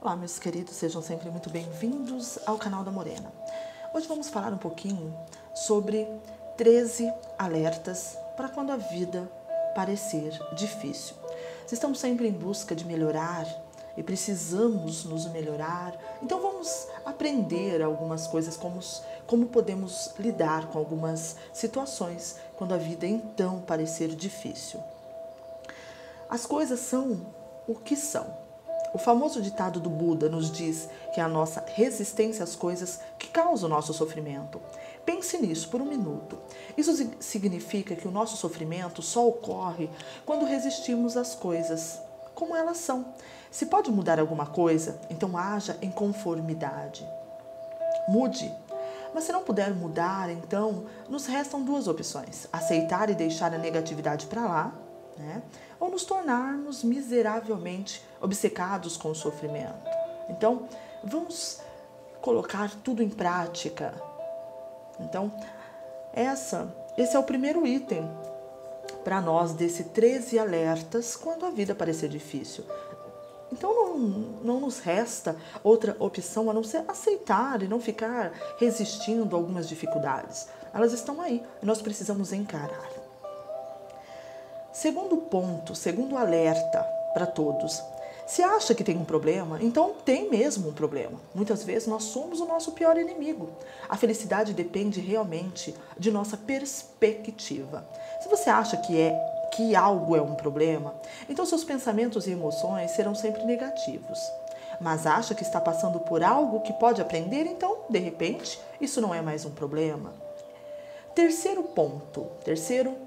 Olá, meus queridos, sejam sempre muito bem-vindos ao canal da Morena. Hoje vamos falar um pouquinho sobre 13 alertas para quando a vida parecer difícil. Se estamos sempre em busca de melhorar e precisamos nos melhorar, então vamos aprender algumas coisas, como podemos lidar com algumas situações quando a vida então parecer difícil. As coisas são o que são. O famoso ditado do Buda nos diz que é a nossa resistência às coisas que causa o nosso sofrimento. Pense nisso por um minuto. Isso significa que o nosso sofrimento só ocorre quando resistimos às coisas como elas são. Se pode mudar alguma coisa, então haja em conformidade. Mude. Mas se não puder mudar, então nos restam duas opções: aceitar e deixar a negatividade para lá, ou nos tornarmos miseravelmente obcecados com o sofrimento. Então, vamos colocar tudo em prática. Então, esse é o primeiro item para nós desse 13 alertas quando a vida parecer difícil. Então, não nos resta outra opção a não ser aceitar e não ficar resistindo a algumas dificuldades. Elas estão aí e nós precisamos encarar. Segundo ponto, segundo alerta para todos. Se acha que tem um problema, então tem mesmo um problema. Muitas vezes nós somos o nosso pior inimigo. A felicidade depende realmente de nossa perspectiva. Se você acha que algo é um problema, então seus pensamentos e emoções serão sempre negativos. Mas acha que está passando por algo que pode aprender, então, de repente, isso não é mais um problema. Terceiro ponto, terceiro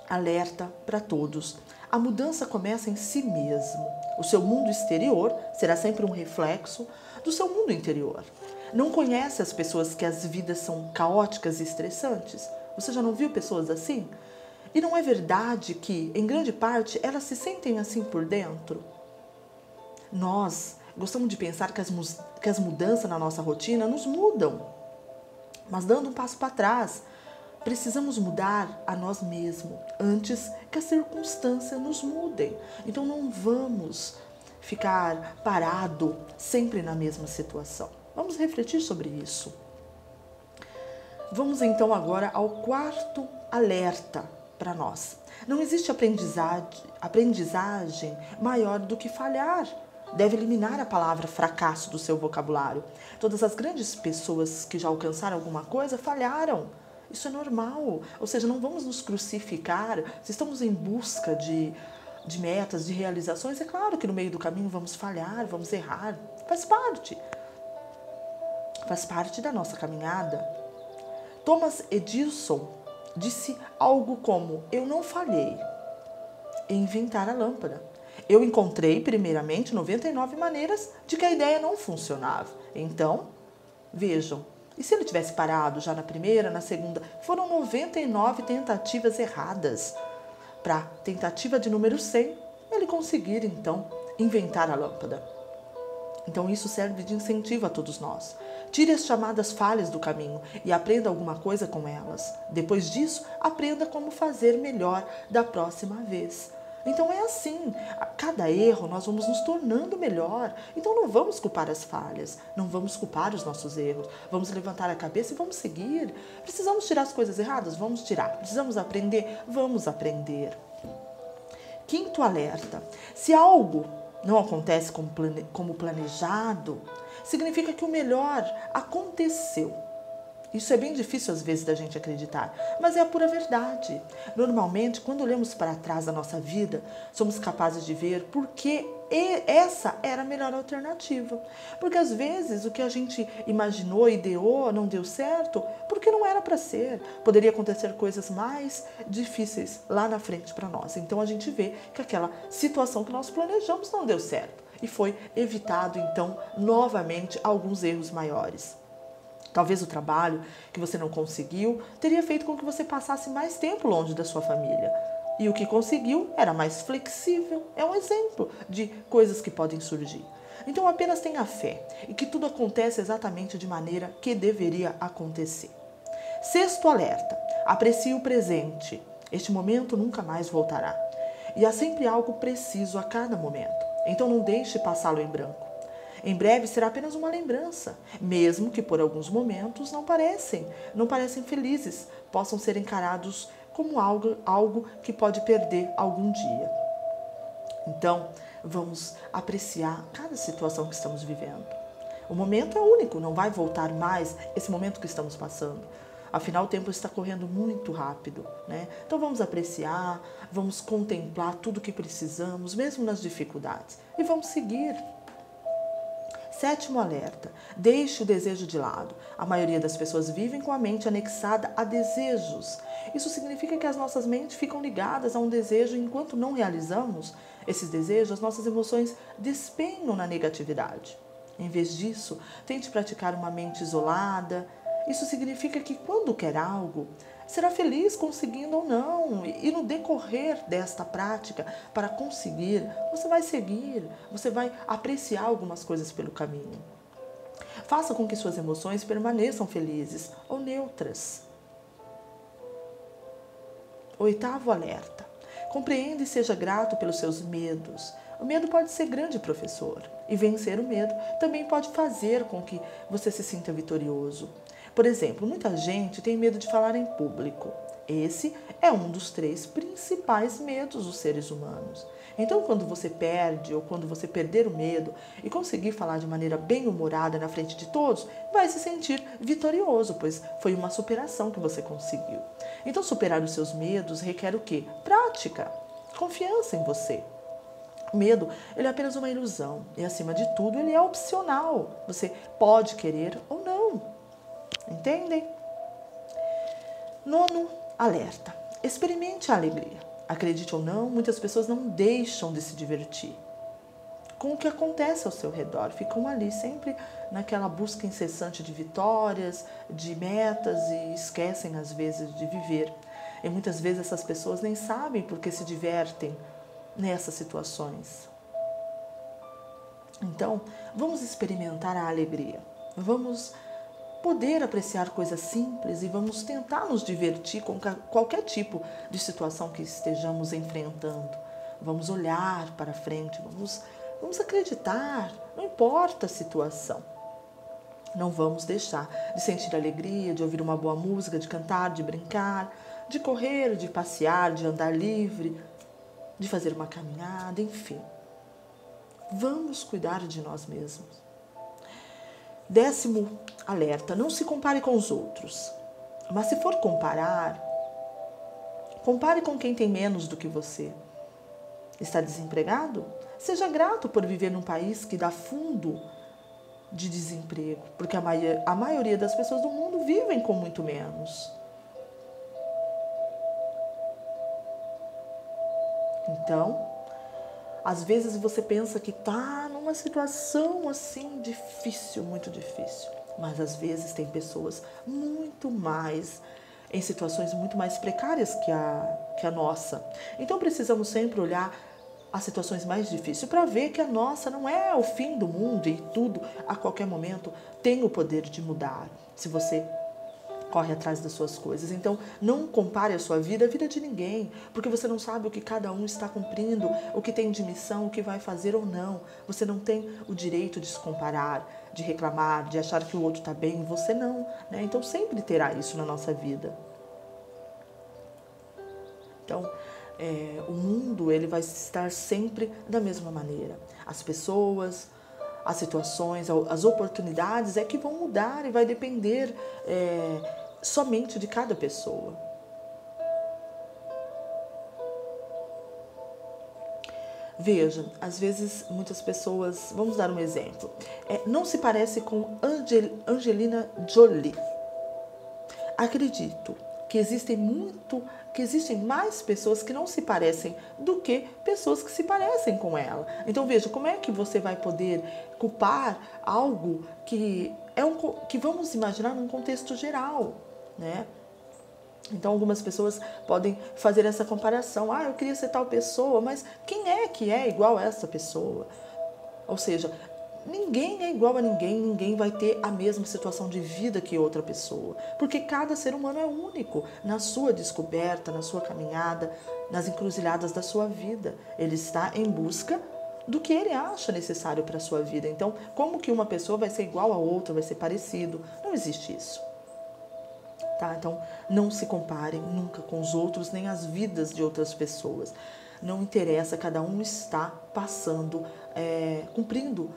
alerta para todos. A mudança começa em si mesmo. O seu mundo exterior será sempre um reflexo do seu mundo interior. Não conhece as pessoas que as vidas são caóticas e estressantes? Você já não viu pessoas assim? E não é verdade que, em grande parte, elas se sentem assim por dentro? Nós gostamos de pensar que as mudanças na nossa rotina nos mudam. Mas dando um passo para trás, precisamos mudar a nós mesmos antes que as circunstâncias nos mudem. Então não vamos ficar parado sempre na mesma situação. Vamos refletir sobre isso. Vamos então agora ao quarto alerta para nós. Não existe aprendizagem maior do que falhar. Deve eliminar a palavra fracasso do seu vocabulário. Todas as grandes pessoas que já alcançaram alguma coisa falharam. Isso é normal, ou seja, não vamos nos crucificar. Se estamos em busca de metas, de realizações, é claro que no meio do caminho vamos falhar, vamos errar. Faz parte da nossa caminhada. Thomas Edison disse algo como: eu não falhei em inventar a lâmpada. Eu encontrei primeiramente 99 maneiras de que a ideia não funcionava. Então, vejam, e se ele tivesse parado já na primeira, na segunda? Foram 99 tentativas erradas. Para tentativa de número 100, ele conseguir, então, inventar a lâmpada. Então, isso serve de incentivo a todos nós. Tire as chamadas falhas do caminho e aprenda alguma coisa com elas. Depois disso, aprenda como fazer melhor da próxima vez. Então é assim, a cada erro nós vamos nos tornando melhor. Então não vamos culpar as falhas, não vamos culpar os nossos erros. Vamos levantar a cabeça e vamos seguir. Precisamos tirar as coisas erradas? Vamos tirar. Precisamos aprender? Vamos aprender. Quinto alerta: se algo não acontece como planejado, significa que o melhor aconteceu. Isso é bem difícil às vezes da gente acreditar, mas é a pura verdade. Normalmente, quando olhamos para trás da nossa vida, somos capazes de ver porque essa era a melhor alternativa. Porque às vezes o que a gente imaginou, ideou, não deu certo, porque não era para ser. Poderia acontecer coisas mais difíceis lá na frente para nós. Então a gente vê que aquela situação que nós planejamos não deu certo. E foi evitado, então, novamente, alguns erros maiores. Talvez o trabalho que você não conseguiu teria feito com que você passasse mais tempo longe da sua família. E o que conseguiu era mais flexível. É um exemplo de coisas que podem surgir. Então apenas tenha fé e que tudo acontece exatamente de maneira que deveria acontecer. Sexto alerta: aprecie o presente. Este momento nunca mais voltará. E há sempre algo preciso a cada momento. Então não deixe passá-lo em branco. Em breve será apenas uma lembrança, mesmo que por alguns momentos não parecem felizes, possam ser encarados como algo que pode perder algum dia. Então, vamos apreciar cada situação que estamos vivendo. O momento é único, não vai voltar mais esse momento que estamos passando. Afinal, o tempo está correndo muito rápido, né? Então vamos apreciar, vamos contemplar tudo o que precisamos, mesmo nas dificuldades. E vamos seguir. 7º alerta, deixe o desejo de lado. A maioria das pessoas vivem com a mente anexada a desejos. Isso significa que as nossas mentes ficam ligadas a um desejo e enquanto não realizamos esses desejos, as nossas emoções despenham na negatividade. Em vez disso, tente praticar uma mente isolada. Isso significa que quando quer algo, será feliz conseguindo ou não. E no decorrer desta prática, para conseguir, você vai seguir, você vai apreciar algumas coisas pelo caminho. Faça com que suas emoções permaneçam felizes ou neutras. 8º alerta. Compreenda e seja grato pelos seus medos. O medo pode ser grande professor. E vencer o medo também pode fazer com que você se sinta vitorioso. Por exemplo, muita gente tem medo de falar em público. Esse é um dos 3 principais medos dos seres humanos. Então, quando você perde ou quando você perder o medo e conseguir falar de maneira bem-humorada na frente de todos, vai se sentir vitorioso, pois foi uma superação que você conseguiu. Então, superar os seus medos requer o quê? Prática, confiança em você. O medo, ele é apenas uma ilusão e, acima de tudo, ele é opcional. Você pode querer ou não. Entendem? 9º alerta. Experimente a alegria. Acredite ou não, muitas pessoas não deixam de se divertir com o que acontece ao seu redor. Ficam ali sempre naquela busca incessante de vitórias, de metas e esquecem às vezes de viver. E muitas vezes essas pessoas nem sabem por que se divertem nessas situações. Então, vamos experimentar a alegria. Vamos poder apreciar coisas simples e vamos tentar nos divertir com qualquer tipo de situação que estejamos enfrentando. Vamos olhar para frente, vamos acreditar, não importa a situação. Não vamos deixar de sentir alegria, de ouvir uma boa música, de cantar, de brincar, de correr, de passear, de andar livre, de fazer uma caminhada, enfim. Vamos cuidar de nós mesmos. 10º alerta, não se compare com os outros. Mas se for comparar, compare com quem tem menos do que você. Está desempregado? Seja grato por viver num país que dá fundo de desemprego, porque a maioria das pessoas do mundo vivem com muito menos. Então, às vezes você pensa que está numa situação assim difícil, muito difícil. Mas às vezes tem pessoas em situações muito mais precárias que a nossa. Então precisamos sempre olhar as situações mais difíceis para ver que a nossa não é o fim do mundo e tudo a qualquer momento tem o poder de mudar. Se você corre atrás das suas coisas. Então, não compare a sua vida à vida de ninguém, porque você não sabe o que cada um está cumprindo, o que tem de missão, o que vai fazer ou não. Você não tem o direito de se comparar, de reclamar, de achar que o outro está bem, você não, né? Então, sempre terá isso na nossa vida. Então, o mundo ele vai estar sempre da mesma maneira. As pessoas, as situações, as oportunidades é que vão mudar e vai depender somente de cada pessoa. Veja, às vezes muitas pessoas, vamos dar um exemplo, não se parece com Angelina Jolie. Acredito que existem mais pessoas que não se parecem do que pessoas que se parecem com ela. Então veja, como é que você vai poder culpar algo que vamos imaginar num contexto geral, né? Então algumas pessoas podem fazer essa comparação. Eu queria ser tal pessoa, mas quem é que é igual a essa pessoa? Ou seja, ninguém é igual a ninguém, ninguém vai ter a mesma situação de vida que outra pessoa, porque cada ser humano é único na sua descoberta, na sua caminhada, nas encruzilhadas da sua vida. Ele está em busca do que ele acha necessário para a sua vida. Então, como que uma pessoa vai ser igual a outra, vai ser parecido? Não existe isso. Tá? Então, não se comparem nunca com os outros, nem as vidas de outras pessoas. Não interessa, cada um está passando, cumprindo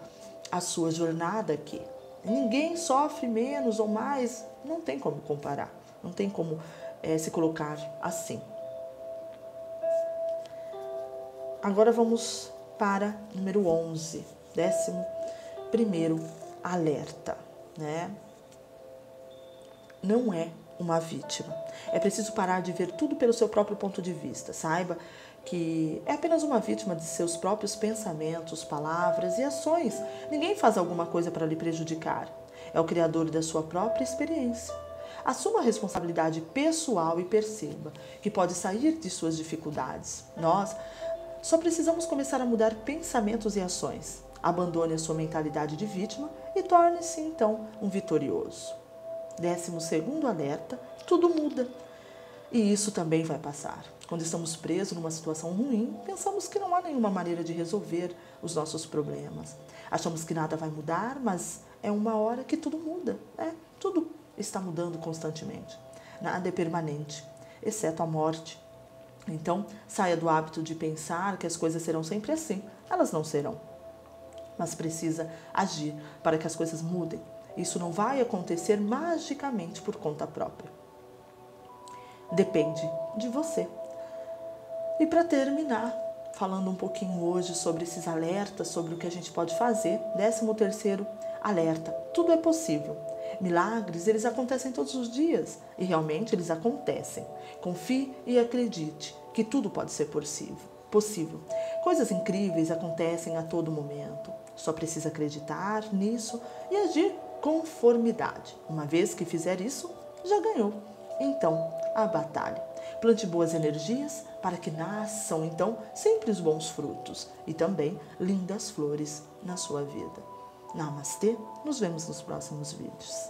a sua jornada aqui. Ninguém sofre menos ou mais, não tem como comparar, não tem como se colocar assim. Agora vamos para número 11, 11º alerta, né? Não é uma vítima. É preciso parar de ver tudo pelo seu próprio ponto de vista. Saiba que é apenas uma vítima de seus próprios pensamentos, palavras e ações. Ninguém faz alguma coisa para lhe prejudicar. É o criador da sua própria experiência. Assuma a responsabilidade pessoal e perceba que pode sair de suas dificuldades. Nós só precisamos começar a mudar pensamentos e ações. Abandone a sua mentalidade de vítima e torne-se, então, um vitorioso. 12º alerta, tudo muda. E isso também vai passar. Quando estamos presos numa situação ruim, pensamos que não há nenhuma maneira de resolver os nossos problemas. Achamos que nada vai mudar, mas é uma hora que tudo muda. Tudo está mudando constantemente. Nada é permanente, exceto a morte. Então, saia do hábito de pensar que as coisas serão sempre assim. Elas não serão. Mas precisa agir para que as coisas mudem. Isso não vai acontecer magicamente por conta própria. Depende de você. E para terminar, falando um pouquinho hoje sobre esses alertas, sobre o que a gente pode fazer, 13º alerta, tudo é possível. Milagres, eles acontecem todos os dias e realmente eles acontecem. Confie e acredite que tudo pode ser possível. Coisas incríveis acontecem a todo momento. Só precisa acreditar nisso e agir com conformidade. Uma vez que fizer isso, já ganhou. Então, a batalha. Plante boas energias para que nasçam, então, sempre os bons frutos e também lindas flores na sua vida. Namastê, nos vemos nos próximos vídeos.